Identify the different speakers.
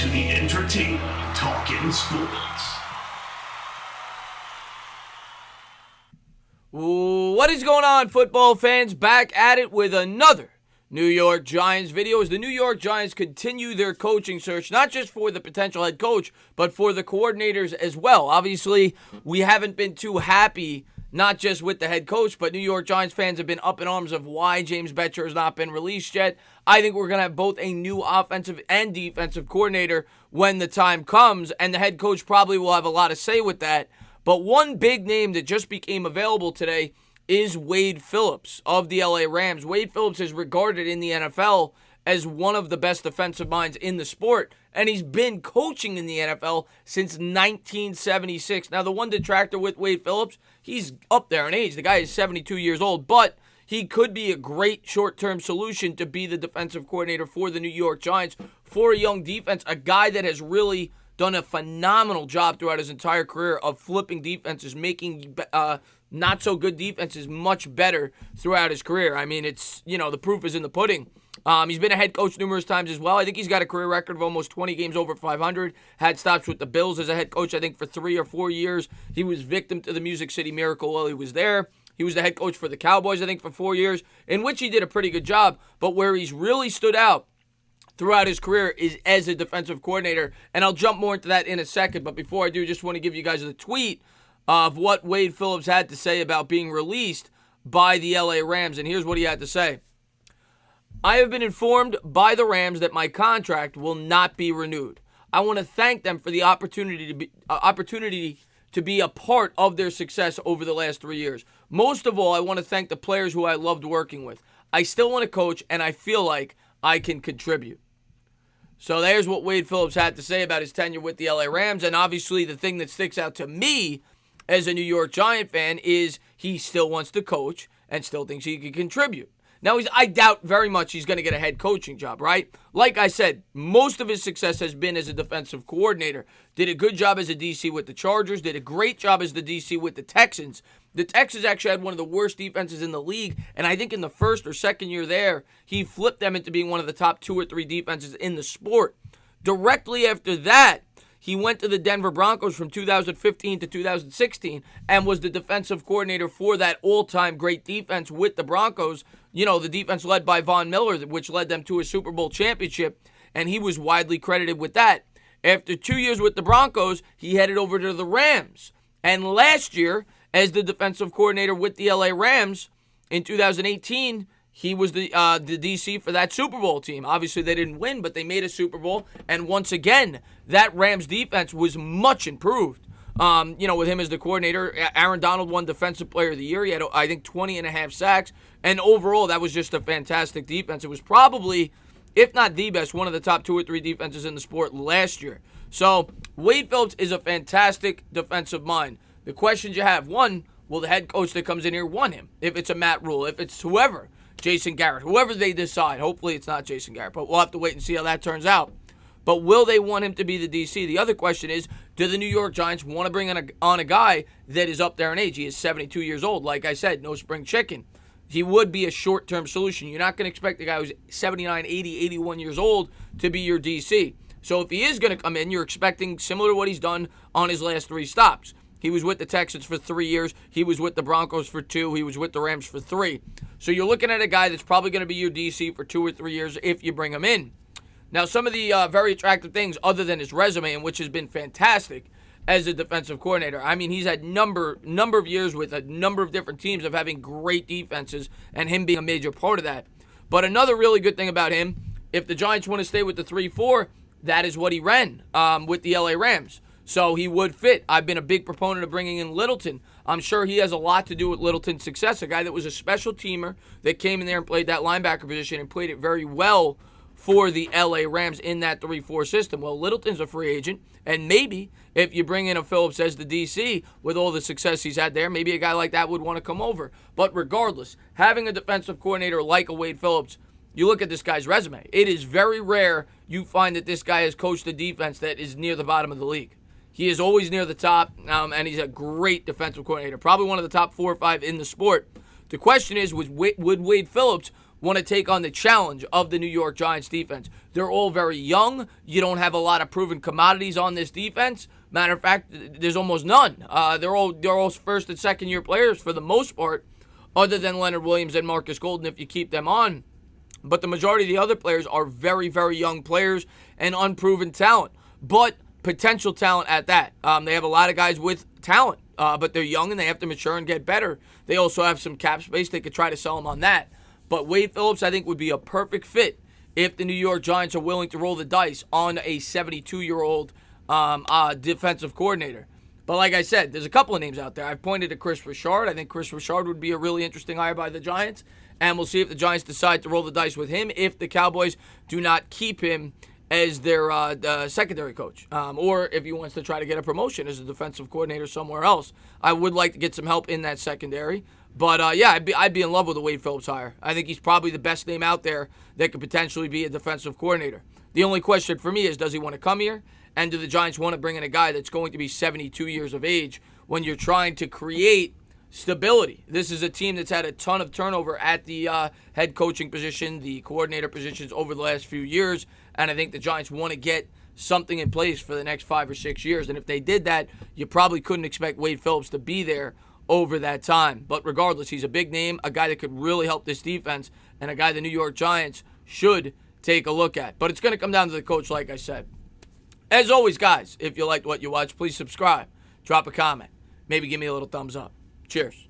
Speaker 1: to the entertaining Talkin' Sports.
Speaker 2: What is going on, football fans? Back at it with another New York Giants video as the New York Giants continue their coaching search, not just for the potential head coach, but for the coordinators as well. Obviously, we haven't been too happy, not just with the head coach, but New York Giants fans have been up in arms of why James Bettcher has not been released yet. I think we're going to have both a new offensive and defensive coordinator when the time comes, and the head coach probably will have a lot to say with that. But one big name that just became available today is Wade Phillips of the LA Rams. Wade Phillips is regarded in the NFL as one of the best defensive minds in the sport, and he's been coaching in the NFL since 1976. Now, the one detractor with Wade Phillips, he's up there in age. The guy is 72 years old, but he could be a great short-term solution to be the defensive coordinator for the New York Giants for a young defense, a guy that has really done a phenomenal job throughout his entire career of flipping defenses, making not-so-good defenses much better throughout his career. I mean, it's, the proof is in the pudding. He's been a head coach numerous times as well. I think he's got a career record of almost 20 games over 500. Had stops with the Bills as a head coach, I think, for 3 or 4 years. He was victim to the Music City Miracle while he was there. He was the head coach for the Cowboys, I think, for 4 years, in which he did a pretty good job. But where he's really stood out throughout his career is as a defensive coordinator, and I'll jump more into that in a second. But before I do, just want to give you guys the tweet of what Wade Phillips had to say about being released by the LA Rams, and here's what he had to say. I have been informed by the Rams that my contract will not be renewed. I want to thank them for the opportunity to be a part of their success over the last 3 years. Most of all, I want to thank the players who I loved working with. I still want to coach, and I feel like I can contribute. So there's what Wade Phillips had to say about his tenure with the LA Rams, and obviously the thing that sticks out to me as a New York Giant fan is he still wants to coach and still thinks he can contribute. Now, I doubt very much he's going to get a head coaching job, right? Like I said, most of his success has been as a defensive coordinator. Did a good job as a DC with the Chargers, did a great job as the DC with the Texans. The Texans actually had one of the worst defenses in the league, and I think in the first or second year there, he flipped them into being one of the top 2 or 3 defenses in the sport. Directly after that, he went to the Denver Broncos from 2015 to 2016 and was the defensive coordinator for that all-time great defense with the Broncos. The defense led by Von Miller, which led them to a Super Bowl championship, and he was widely credited with that. After 2 years with the Broncos, he headed over to the Rams. And last year, as the defensive coordinator with the LA Rams in 2018, he was the DC for that Super Bowl team. Obviously, they didn't win, but they made a Super Bowl. And once again, that Rams defense was much improved. With him as the coordinator, Aaron Donald won Defensive Player of the Year. He had, I think, 20 and a half sacks. And overall, that was just a fantastic defense. It was probably, if not the best, one of the top 2 or 3 defenses in the sport last year. So, Wade Phillips is a fantastic defensive mind. The questions you have, one, will the head coach that comes in here want him? If it's a Matt Rule, if it's whoever, Jason Garrett, whoever they decide. Hopefully it's not Jason Garrett, but we'll have to wait and see how that turns out. But will they want him to be the DC? The other question is, do the New York Giants want to bring on a guy that is up there in age? He is 72 years old. Like I said, no spring chicken. He would be a short-term solution. You're not going to expect the guy who's 79, 80, 81 years old to be your DC. So if he is going to come in, you're expecting similar to what he's done on his last 3 stops. He was with the Texans for 3 years. He was with the Broncos for 2. He was with the Rams for 3. So you're looking at a guy that's probably going to be your DC for 2 or 3 years if you bring him in. Now, some of the very attractive things, other than his resume, and which has been fantastic as a defensive coordinator. I mean, he's had number of years with a number of different teams of having great defenses, and him being a major part of that. But another really good thing about him, if the Giants want to stay with the 3-4, that is what he ran with the LA Rams. So he would fit. I've been a big proponent of bringing in Littleton. I'm sure he has a lot to do with Littleton's success, a guy that was a special teamer that came in there and played that linebacker position and played it very well for the LA Rams in that 3-4 system. Well, Littleton's a free agent, and maybe if you bring in a Phillips as the DC with all the success he's had there, maybe a guy like that would want to come over. But regardless, having a defensive coordinator like a Wade Phillips, you look at this guy's resume. It is very rare you find that this guy has coached a defense that is near the bottom of the league. He is always near the top, and he's a great defensive coordinator, probably one of the top 4 or 5 in the sport. The question is, would Wade Phillips want to take on the challenge of the New York Giants defense. They're all very young. You don't have a lot of proven commodities on this defense. Matter of fact, there's almost none. They're all first and second year players for the most part, other than Leonard Williams and Marcus Golden if you keep them on. But the majority of the other players are very, very young players and unproven talent, but potential talent at that. They have a lot of guys with talent, but they're young and they have to mature and get better. They also have some cap space. They could try to sell them on that. But Wade Phillips, I think, would be a perfect fit if the New York Giants are willing to roll the dice on a 72-year-old defensive coordinator. But like I said, there's a couple of names out there. I've pointed to Chris Richard. I think Chris Richard would be a really interesting hire by the Giants. And we'll see if the Giants decide to roll the dice with him if the Cowboys do not keep him as their secondary coach. Or if he wants to try to get a promotion as a defensive coordinator somewhere else. I would like to get some help in that secondary. But, yeah, I'd be in love with the Wade Phillips hire. I think he's probably the best name out there that could potentially be a defensive coordinator. The only question for me is, does he want to come here? And do the Giants want to bring in a guy that's going to be 72 years of age when you're trying to create stability? This is a team that's had a ton of turnover at the head coaching position, the coordinator positions over the last few years, and I think the Giants want to get something in place for the next 5 or 6 years. And if they did that, you probably couldn't expect Wade Phillips to be there over that time. But regardless, he's a big name, a guy that could really help this defense, and a guy the New York Giants should take a look at. But it's going to come down to the coach, like I said. As always, guys, if you liked what you watched, please subscribe, drop a comment, maybe give me a little thumbs up. Cheers.